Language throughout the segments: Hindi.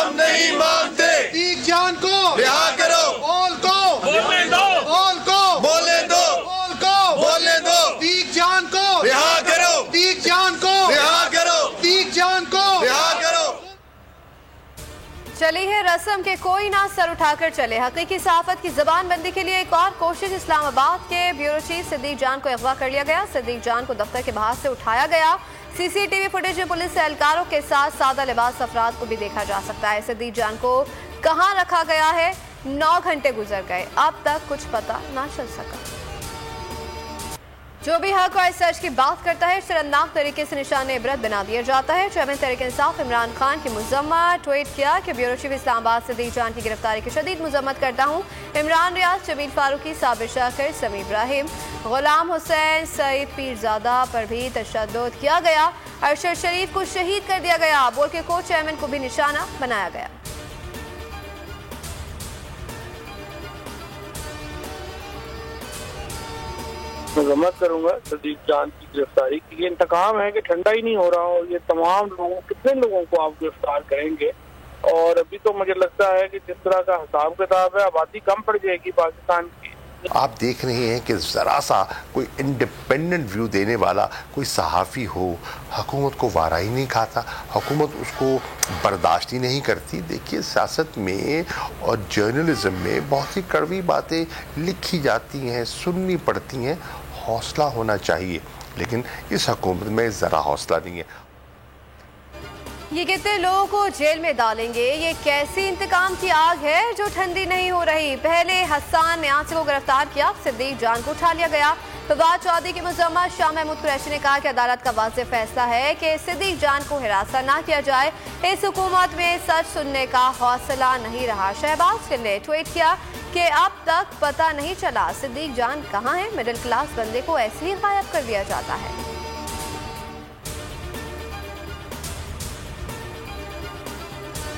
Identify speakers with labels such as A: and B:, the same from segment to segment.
A: हम नहीं मानते।
B: तीक जान को
A: रिहा करो।
B: बोल को
C: बोलने दो।
B: बोल को
A: बोलने दो।
B: बोल को
A: बोलने दो।
B: तीक जान को
A: रिहा करो।
B: तीक जान को
A: रिहा करो।
B: तीक जान को
A: रिहा करो।
D: चली है रस्म के कोई ना सर उठाकर चले। हकीकी सहाफत की जबानबंदी के लिए एक और कोशिश। इस्लामाबाद के ब्यूरो चीफ सिद्दीक जान को अगवा कर लिया गया। सिद्दीक जान को दफ्तर के बाहर से उठाया गया। सीसीटीवी फुटेज में पुलिस एहलकारों के साथ सादा लिबास अफराद को भी देखा जा सकता है। सिद्दीक जान को कहां रखा गया है? 9 घंटे गुजर गए, अब तक कुछ पता ना चल सका। जो भी हक और सच की बात करता है शर्मनाक तरीके से निशान इबरत बना दिया जाता है। चेयरमैन तहरीक इंसाफ इमरान खान की मुजम्मत ट्वीट किया कि ब्यूरो चीफ इस्लामाबाद सिद्दीक जान की गिरफ्तारी की शदीद मुजम्मत करता हूँ। इमरान रियाज, जमील फारूकी, साबिर शाकिर, समी इब्राहिम, गुलाम हुसैन, सईद पीरजादा पर भी तशद्दुद किया गया। अरशद शरीफ को शहीद कर दिया गया बोल के को चेयरमैन को भी निशाना बनाया गया।
E: मजम्मत करूंगा सिद्दीक जान की गिरफ्तारी की। ये इंतकाम है कि ठंडा ही नहीं हो रहा हो। ये तमाम लोगों, कितने लोगों को आप गिरफ्तार करेंगे? और अभी तो मुझे लगता है कि जिस तरह का हिसाब किताब है, आबादी कम पड़ जाएगी पाकिस्तान की।
F: आप देख रहे हैं कि ज़रा सा कोई इंडिपेंडेंट व्यू देने वाला कोई सहाफ़ी हो, हुकूमत को वारा ही नहीं खाता, हुकूमत उसको बर्दाश्त ही नहीं करती। देखिए, सियासत में और जर्नलिज्म में बहुत सी कड़वी बातें लिखी जाती हैं, सुननी पड़ती हैं। हौसला होना चाहिए, लेकिन इस हुकूमत में ज़रा हौसला नहीं है।
D: ये कितने लोगों को जेल में डालेंगे? ये कैसी इंतकाम की आग है जो ठंडी नहीं हो रही? पहले हसन न्यासी को गिरफ्तार किया, सिद्दीक जान को उठा लिया गया। फवाद चौधरी की मुजम्मत शाह महमूद कुरैशी ने कहा कि अदालत का वाज़ेह फैसला है कि सिद्दीक जान को हिरासत ना किया जाए। इस हुकूमत में सच सुनने का हौसला नहीं रहा। शहबाज गिल ने ट्वीट किया कि अब तक पता नहीं चला सिद्दीक जान कहाँ है। मिडिल क्लास बंदे को ऐसे ही गायब कर दिया जाता है।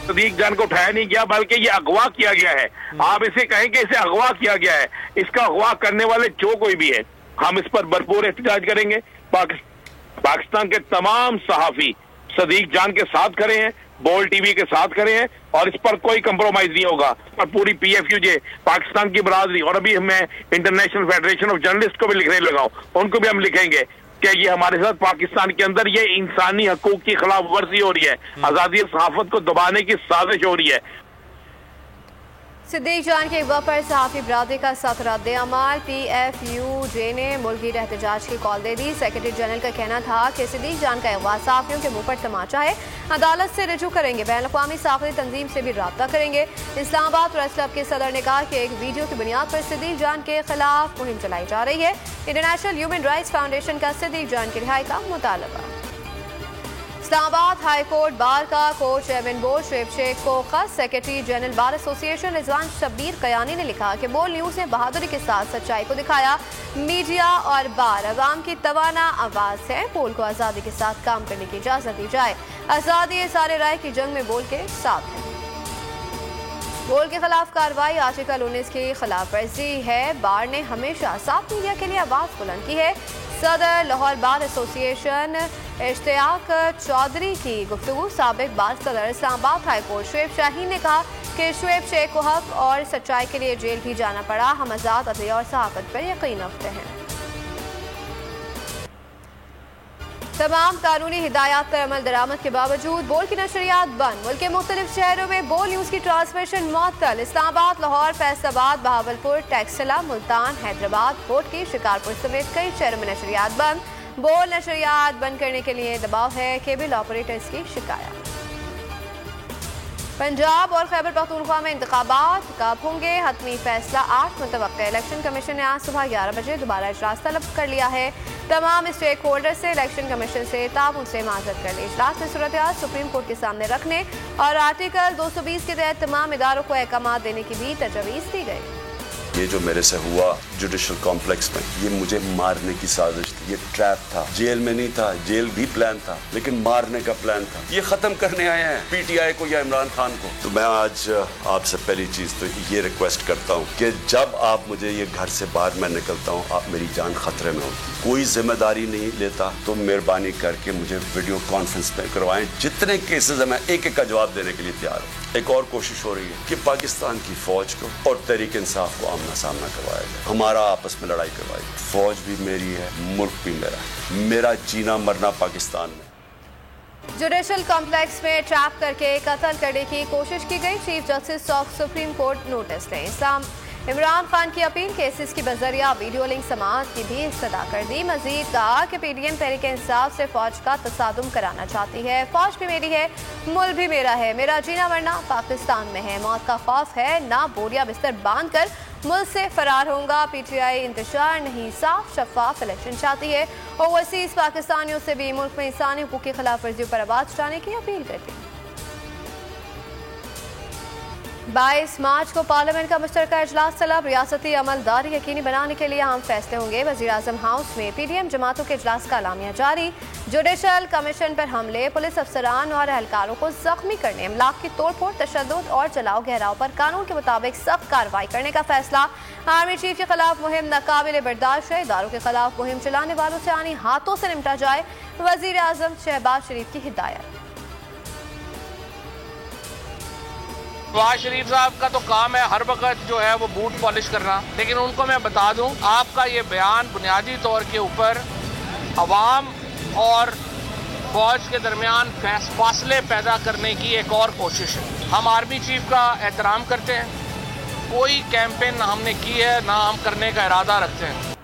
C: सिद्दीक जान को उठाया नहीं गया, बल्कि ये अगवा किया गया है। आप इसे कहें कि इसे अगवा किया गया है। इसका अगवा करने वाले जो कोई भी है, हम इस पर भरपूर एहतजाज करेंगे। पाकिस्तान के तमाम सहाफी सिद्दीक जान के साथ खड़े हैं, बोल टीवी के साथ खड़े हैं, और इस पर कोई कंप्रोमाइज नहीं होगा। और पूरी PFUJ, पाकिस्तान की बरादरी, और अभी मैं इंटरनेशनल फेडरेशन ऑफ जर्नलिस्ट को भी लिखने लगा हूं, उनको भी हम लिखेंगे कि ये हमारे साथ पाकिस्तान के अंदर ये इंसानी हकूक की खिलाफ वर्जी हो रही है, आजादी सहाफत को दबाने की साजिश हो रही है।
D: सिद्दीक जान के अगवा पर सहाफी बरादरी का सख्त रद्द अमल। PFUJ ने मुल्की एहतजाज की कॉल दे दी। सेक्रेटरी जनरल का कहना था कि सिद्दीक जान का अगवा सहाफियों के मुंह पर तमाचा है, अदालत से रजू करेंगे, बैनुल-अक़वामी सहाफ़ती तंजीम से भी रब्ता करेंगे। इस्लामाबाद प्रेस क्लब के सदर ने कहा कि एक वीडियो की बुनियाद पर सिद्दीक जान के खिलाफ मुहिम चलाई जा रही है। इंटरनेशनल ह्यूमन राइट्स फाउंडेशन का सिद्दीक जान की रिहाई का मुतालबा। इस्लामाबाद हाई कोर्ट बार का को चेयरमैन बोर्ड शुएब शेख को खत। Secretary general bar association Rizwan Shabbir Kayani ने लिखा कि बोल न्यूज़ ने बहादुरी के साथ सच्चाई को दिखाया। मीडिया और बार अवाम की तवाना आवाज़ है। बोल को आज़ादी के साथ काम करने की इजाज़त दी जाए। आज़ादी सारे राय की जंग में बोल के साथ है। बोल के खिलाफ कार्रवाई आर्टिकल 19 की खिलाफ वर्जी है। बार ने हमेशा साफ मीडिया के लिए आवाज़ बुलंद की है। सदर लाहौर बार एसोसिएशन इश्तियाक चौधरी की गुफ्तगू। साबिक बार सदर इस्लामाबाद हाई कोर्ट शुएब शाहीन ने कहा कि शुएब शेख को हक और सच्चाई के लिए जेल भी जाना पड़ा। हम आज़ाद अदलिया और सहाफ़त पर यकीन रखते हैं। तमाम कानूनी हिदायत पर अमल दरामद के बावजूद बोल की नशरियात बंद। मुल्क के मुख्तलिफ शहरों में बोल न्यूज़ की ट्रांसमिशन मुअत्तल। इस्लामाबाद, लाहौर, फैसलाबाद, बहावलपुर, टैक्सला, मुल्तान, हैदराबाद, कोटकी, शिकारपुर समेत कई शहरों में नशरियात बंद। बोल नशरियात बंद करने के लिए दबाव है। केबल ऑपरेटर्स की शिकायत। पंजाब और खैबर पख्तूनख्वा में इंतखाबात कब होंगे? हतमी फैसला 8 मुतवक्किल। इलेक्शन कमीशन ने आज सुबह 11 बजे दोबारा इजलास तलब कर लिया है। तमाम स्टेक होल्डर से इलेक्शन कमीशन से ताउन से माजरत कर ली। इजलास में सूरत हाल सुप्रीम कोर्ट के सामने रखने और आर्टिकल 220 के तहत तमाम इदारों को अहकाम देने की भी तजवीज़ दी गई।
G: ये जो मेरे से हुआ जुडिशल कॉम्प्लेक्स में, ये मुझे मारने की साजिश थी, ये ट्रैप था। जेल में नहीं था, जेल भी प्लान था, लेकिन मारने का प्लान था। ये खत्म करने आए हैं पीटीआई को या इमरान खान को। तो मैं आज आपसे पहली चीज तो ये रिक्वेस्ट करता हूँ कि जब आप मुझे ये घर से बाहर मैं निकलता हूँ, आप मेरी जान खतरे में होती, कोई जिम्मेदारी नहीं लेता, तो मेहरबानी करके मुझे वीडियो कॉन्फ्रेंस में करवाएं। जितने केसेस है मैं एक एक का जवाब देने के लिए तैयार हूँ। एक और कोशिश हो रही है कि पाकिस्तान की फौज को और तहरीक इंसाफ को आमना सामना करवाया जाए, हमारा आपस में लड़ाई करवाई। फौज भी मेरी है, मुल्क भी मेरा है, मेरा जीना मरना पाकिस्तान में।
D: जुडिशल कॉम्प्लेक्स में ट्रैप करके कत्ल करने की कोशिश की गई। Chief justice of supreme court notice लें। इमरान खान की अपील केसेस की बजरिया वीडियो लिंक समाअत की भी इस्तदा कर दी। मजीद कहा कि पीडीएम तहरीक इंसाफ से फौज का तसादुम कराना चाहती है। फौज भी मेरी है, मुल्क भी मेरा है, मेरा जीना मरना पाकिस्तान में है, मौत का खौफ है, ना बोरिया बिस्तर बांध कर मुल्क से फरार होगा। पीटीआई इंतशार नहीं, साफ शफाफ इलेक्शन चाहती है। ओवरसीज पाकिस्तानियों से भी मुल्क में इंसानी हुकूक की खिलाफ वर्जियों पर आवाज उठाने की अपील करती है। 22 मार्च को पार्लियामेंट का मुश्तरका इजलास तलब। रियासती अमलदारी यकीनी बनाने के लिए अहम फैसले होंगे। वज़ीर-ए-आज़म हाउस में पीडीएम जमातों के इजलास का अलामिया जारी। जुडिशल कमीशन पर हमले, पुलिस अफसरान और एहलकारों को जख्मी करने, अमलाक की तोड़फोड़, तशद्दुद और जलाओ घेराव पर कानून के मुताबिक सख्त कार्रवाई करने का फैसला। आर्मी चीफ के खिलाफ मुहिम नाकाबिले बर्दाश्त है। इदारों के खिलाफ मुहिम चलाने वालों से आनी हाथों से निपटा जाए। वज़ीर-ए-आज़म शहबाज शरीफ की हिदायत।
H: नवाज शरीफ साहब का तो काम है हर वक्त जो है वो बूट पॉलिश करना, लेकिन उनको मैं बता दूं, आपका ये बयान बुनियादी तौर के ऊपर अवाम और फौज के दरमियान फासले पैदा करने की एक और कोशिश है। हम आर्मी चीफ का एहतराम करते हैं, कोई कैंपेन ना हमने की है ना हम करने का इरादा रखते हैं।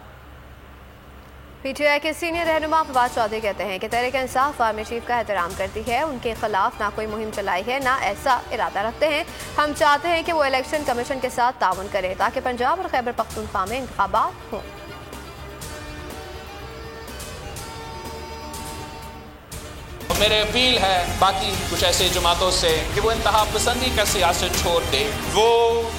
D: पीटीआई के सीनियर रहनुमा फवाद चौधरी कहते हैं कि तहरीक इंसाफ आर्मी चीफ का एहतराम करती है, उनके खिलाफ ना कोई मुहिम चलाई है ना ऐसा इरादा रखते हैं। हम चाहते हैं कि वो इलेक्शन कमीशन के साथ ताउन करें ताकि पंजाब और खैबर पख्तूनख्वा में इंतखाबात हों।
I: मेरे अपील है बाकी कुछ ऐसे जमातों से कि वो इंतहा पसंदी का सियासत छोड़ दे, वो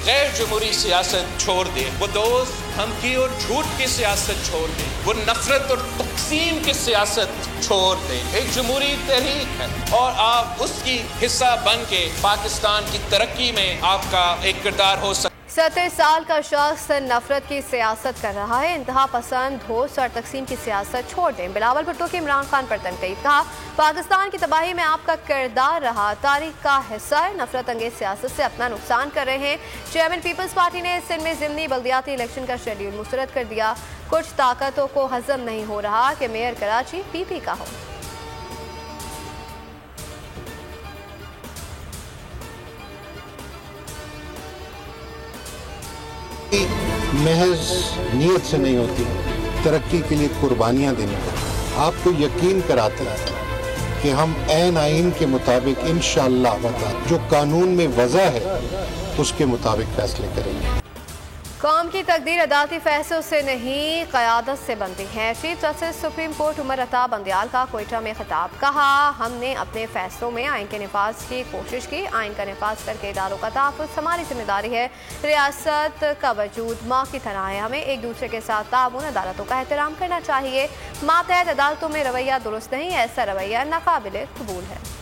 I: गैर जमहूरी सियासत छोड़ दे, वो दोस्त धमकी और झूठ की सियासत छोड़ दे, वो नफरत और तकसीम की सियासत छोड़ दे। एक जमहूरी तहरीक है और आप उसकी हिस्सा बन के पाकिस्तान की तरक्की में आपका एक किरदार हो सकता।
D: 70 साल का शख्स नफरत की सियासत कर रहा है, इंतहा पसंद, धोस और तकसीम की सियासत छोड़ दें। बिलावल भुट्टो की इमरान खान पर तनकीद। कहा, पाकिस्तान की तबाही में आपका किरदार रहा, तारीख का हिस्सा है, नफरत अंगेज सियासत से अपना नुकसान कर रहे हैं। चेयरमैन पीपल्स पार्टी ने सिंध में ज़िमनी बल्दियाती इलेक्शन का शेड्यूल मुस्तरद कर दिया। कुछ ताकतों को हजम नहीं हो रहा कि मेयर कराची पीपी का हो।
J: महज नीयत से नहीं होती, तरक्की के लिए कुर्बानियाँ देनी पड़ती। आपको यकीन कराते हैं कि हम ऐन आइन के मुताबिक इंशाअल्लाह जो कानून में वज़ा है उसके मुताबिक फैसले करेंगे।
D: कौम की तकदीर अदालती फैसलों से नहीं, क़यादत से बनती है। Chief justice supreme court Umar Ata Bandial का कोयटा में खिताब। कहा, हमने अपने फैसलों में आइन के निफाज की कोशिश की, आइन का निफाज करके इदारों का तहफ़्फ़ुज़ हमारी जिम्मेदारी है। रियासत का वजूद माँ की तरह है, हमें एक दूसरे के साथ ताउन, अदालतों का एहतराम करना चाहिए। मातहत अदालतों में रवैया दुरुस्त नहीं, ऐसा रवैया नाकाबिले कबूल है।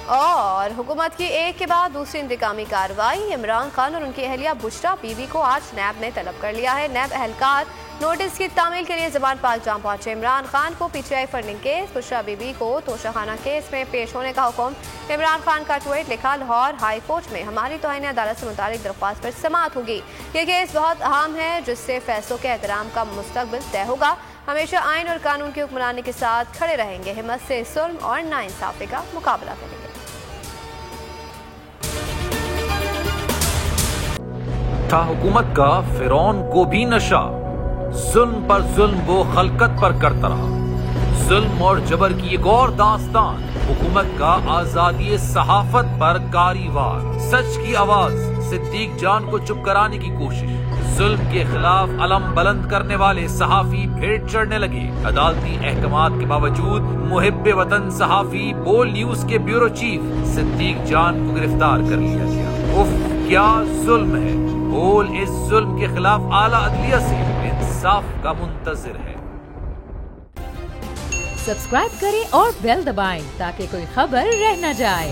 D: और हुकूमत की एक के बाद दूसरी इंतकामी कार्रवाई। इमरान खान और उनकी अहलिया बुशरा बीबी को आज नैब ने तलब कर लिया है। नैब अहलकार नोटिस की तामील के लिए ज़मान पाक जाम पहुंचे। इमरान खान को PTI funding case, Bushra Bibi को तोशाखाना केस में पेश होने का हुक्म। इमरान खान का ट्वीट लिखा, लाहौर हाई कोर्ट में हमारी तौहीन अदालत से मुतालिक दरख्वास्त पर समाअत होगी। ये केस बहुत अहम है जिससे फैसलों के एहतराम का मुस्तकबिल तय होगा। हमेशा आइन और कानून की हुक्मरानी के साथ खड़े रहेंगे, हिम्मत से जुल्म और नाइंसाफी का मुकाबला करेंगे।
K: था हुकूमत का फिरौन को भी नशा, जुल्म पर जुल्म वो खलकत पर करता रहा। जुल्म और जबर की एक और दास्तान, हुकूमत का आजादी सहाफत पर कारी वार। सच की आवाज सिद्दीक जान को चुप कराने की कोशिश, जुल्म के खिलाफ अलम बुलंद करने वाले सहाफी भेंट चढ़ने लगे। अदालती अहकामात के बावजूद मुहिब्बे वतन सहाफी बोल न्यूज के ब्यूरो चीफ सिद्दीक जान को गिरफ्तार कर लिया गया। उफ, क्या जुल्म है। बोल इस जुल्म के खिलाफ आला अदलिया से इंसाफ का मुंतजिर है।
L: सब्सक्राइब करें और बेल दबाएं ताकि कोई खबर रह न जाए।